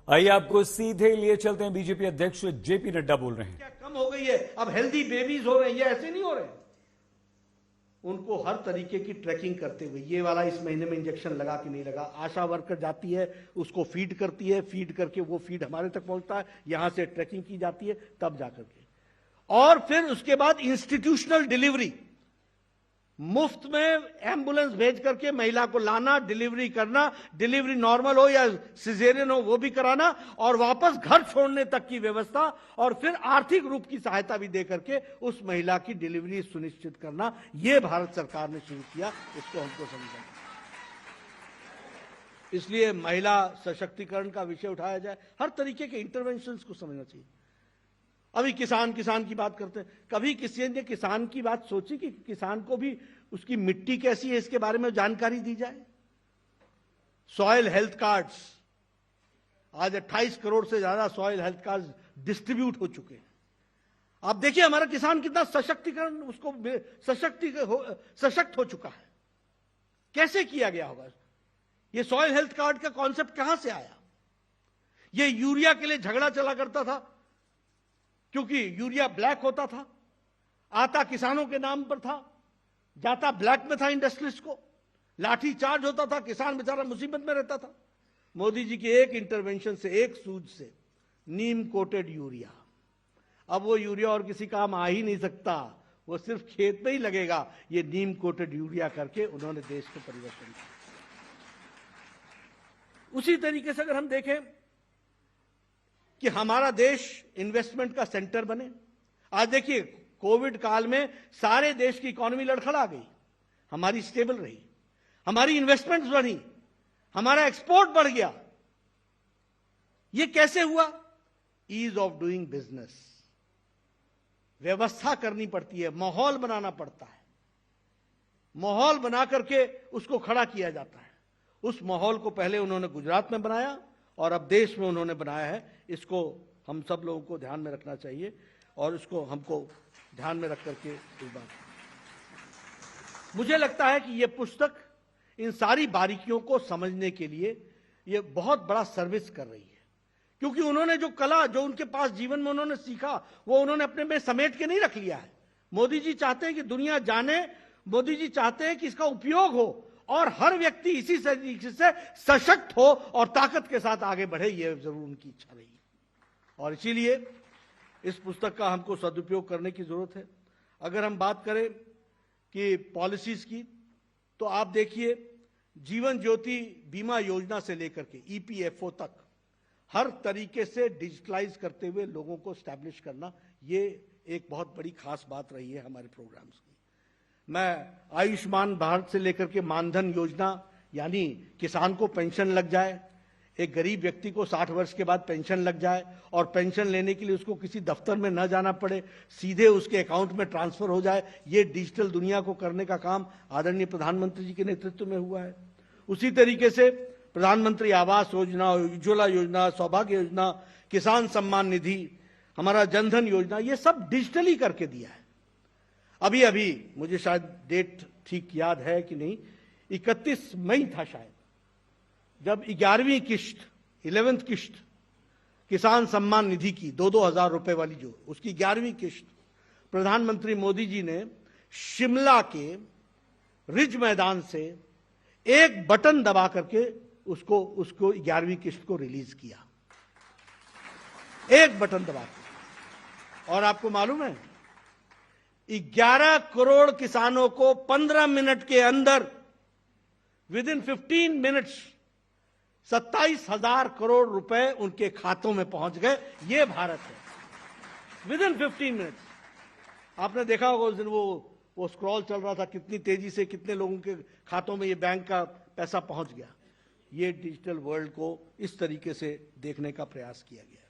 आइए आपको सीधे लिए चलते हैं। बीजेपी अध्यक्ष जेपी नड्डा बोल रहे हैं। क्या कम हो गई है? अब हेल्दी बेबीज हो रहे हैं, ये ऐसे नहीं हो रहे। उनको हर तरीके की ट्रैकिंग करते हुए, ये वाला इस महीने में इंजेक्शन लगा कि नहीं लगा, आशा वर्कर जाती है उसको फीड करती है, फीड करके वो फीड हमारे तक पहुंचता है, यहां से ट्रैकिंग की जाती है, तब जाकर के, और फिर उसके बाद इंस्टीट्यूशनल डिलीवरी, मुफ्त में एम्बुलेंस भेज करके महिला को लाना, डिलीवरी करना, डिलीवरी नॉर्मल हो या सिजेरियन हो वो भी कराना, और वापस घर छोड़ने तक की व्यवस्था, और फिर आर्थिक रूप की सहायता भी दे करके उस महिला की डिलीवरी सुनिश्चित करना। यह भारत सरकार ने शुरू किया, इसको हमको समझना। इसलिए महिला सशक्तिकरण का विषय उठाया जाए, हर तरीके के इंटरवेंशन को समझना चाहिए। अभी किसान की बात करते हैं, कभी किसी ने किसान की बात सोची कि किसान को भी उसकी मिट्टी कैसी है इसके बारे में जानकारी दी जाए? सॉइल हेल्थ कार्ड्स, आज 28 करोड़ से ज्यादा सॉइल हेल्थ कार्ड्स डिस्ट्रीब्यूट हो चुके हैं। आप देखिए हमारा किसान कितना सशक्तिकरण, उसको सशक्त हो चुका है। कैसे किया गया होगा? ये सॉइल हेल्थ कार्ड का कॉन्सेप्ट कहां से आया? ये यूरिया के लिए झगड़ा चला करता था, क्योंकि यूरिया ब्लैक होता था, आता किसानों के नाम पर था, जाता ब्लैक में था, इंडस्ट्रीज को लाठी चार्ज होता था, किसान बेचारा मुसीबत में रहता था। मोदी जी के एक इंटरवेंशन से, एक सूझ से, नीम कोटेड यूरिया, अब वो यूरिया और किसी काम आ ही नहीं सकता, वो सिर्फ खेत में ही लगेगा। ये नीम कोटेड यूरिया करके उन्होंने देश को परिवर्तन किया। उसी तरीके से अगर हम देखें कि हमारा देश इन्वेस्टमेंट का सेंटर बने, आज देखिए कोविड काल में सारे देश की इकोनॉमी लड़खड़ा गई, हमारी स्टेबल रही, हमारी इन्वेस्टमेंट्स बढ़ी, हमारा एक्सपोर्ट बढ़ गया। ये कैसे हुआ? ईज ऑफ डूइंग बिजनेस, व्यवस्था करनी पड़ती है, माहौल बनाना पड़ता है, माहौल बना करके उसको खड़ा किया जाता है। उस माहौल को पहले उन्होंने गुजरात में बनाया और अब देश में उन्होंने बनाया है। इसको हम सब लोगों को ध्यान में रखना चाहिए और इसको हमको ध्यान में रख करके इस बात, मुझे लगता है कि ये पुस्तक इन सारी बारीकियों को समझने के लिए ये बहुत बड़ा सर्विस कर रही है, क्योंकि उन्होंने जो कला, जो उनके पास जीवन में उन्होंने सीखा, वो उन्होंने अपने में समेट के नहीं रख लिया है। मोदी जी चाहते हैं कि दुनिया जाने, मोदी जी चाहते हैं कि इसका उपयोग हो और हर व्यक्ति इसी तरीके से सशक्त हो और ताकत के साथ आगे बढ़े, यह जरूर उनकी इच्छा रही। और इसीलिए इस पुस्तक का हमको सदुपयोग करने की जरूरत है। अगर हम बात करें कि पॉलिसीज की, तो आप देखिए जीवन ज्योति बीमा योजना से लेकर के ईपीएफओ तक हर तरीके से डिजिटलाइज करते हुए लोगों को स्टैब्लिश करना, ये एक बहुत बड़ी खास बात रही है हमारे प्रोग्राम्स की। मैं आयुष्मान भारत से लेकर के मानधन योजना, यानी किसान को पेंशन लग जाए, एक गरीब व्यक्ति को 60 वर्ष के बाद पेंशन लग जाए और पेंशन लेने के लिए उसको किसी दफ्तर में न जाना पड़े, सीधे उसके अकाउंट में ट्रांसफर हो जाए, ये डिजिटल दुनिया को करने का काम आदरणीय प्रधानमंत्री जी के नेतृत्व में हुआ है। उसी तरीके से प्रधानमंत्री आवास योजना, उज्ज्वला योजना, सौभाग्य योजना, किसान सम्मान निधि, हमारा जनधन योजना, ये सब डिजिटली करके दिया है। अभी मुझे शायद डेट ठीक याद है कि नहीं, 31 मई था शायद, जब 11वीं किश्त, 11th किश्त किसान सम्मान निधि की 2-2 हजार रुपए वाली, जो उसकी 11वीं किश्त प्रधानमंत्री मोदी जी ने शिमला के रिज मैदान से एक बटन दबा करके उसको 11वीं किश्त को रिलीज किया, एक बटन दबा के। और आपको मालूम है 11 करोड़ किसानों को 15 मिनट के अंदर, विद इन 15 मिनट्स 27,000 करोड़ रुपए उनके खातों में पहुंच गए। ये भारत है, विद इन 15 मिनट्स। आपने देखा होगा उस दिन वो स्क्रॉल चल रहा था, कितनी तेजी से कितने लोगों के खातों में ये बैंक का पैसा पहुंच गया। ये डिजिटल वर्ल्ड को इस तरीके से देखने का प्रयास किया गया।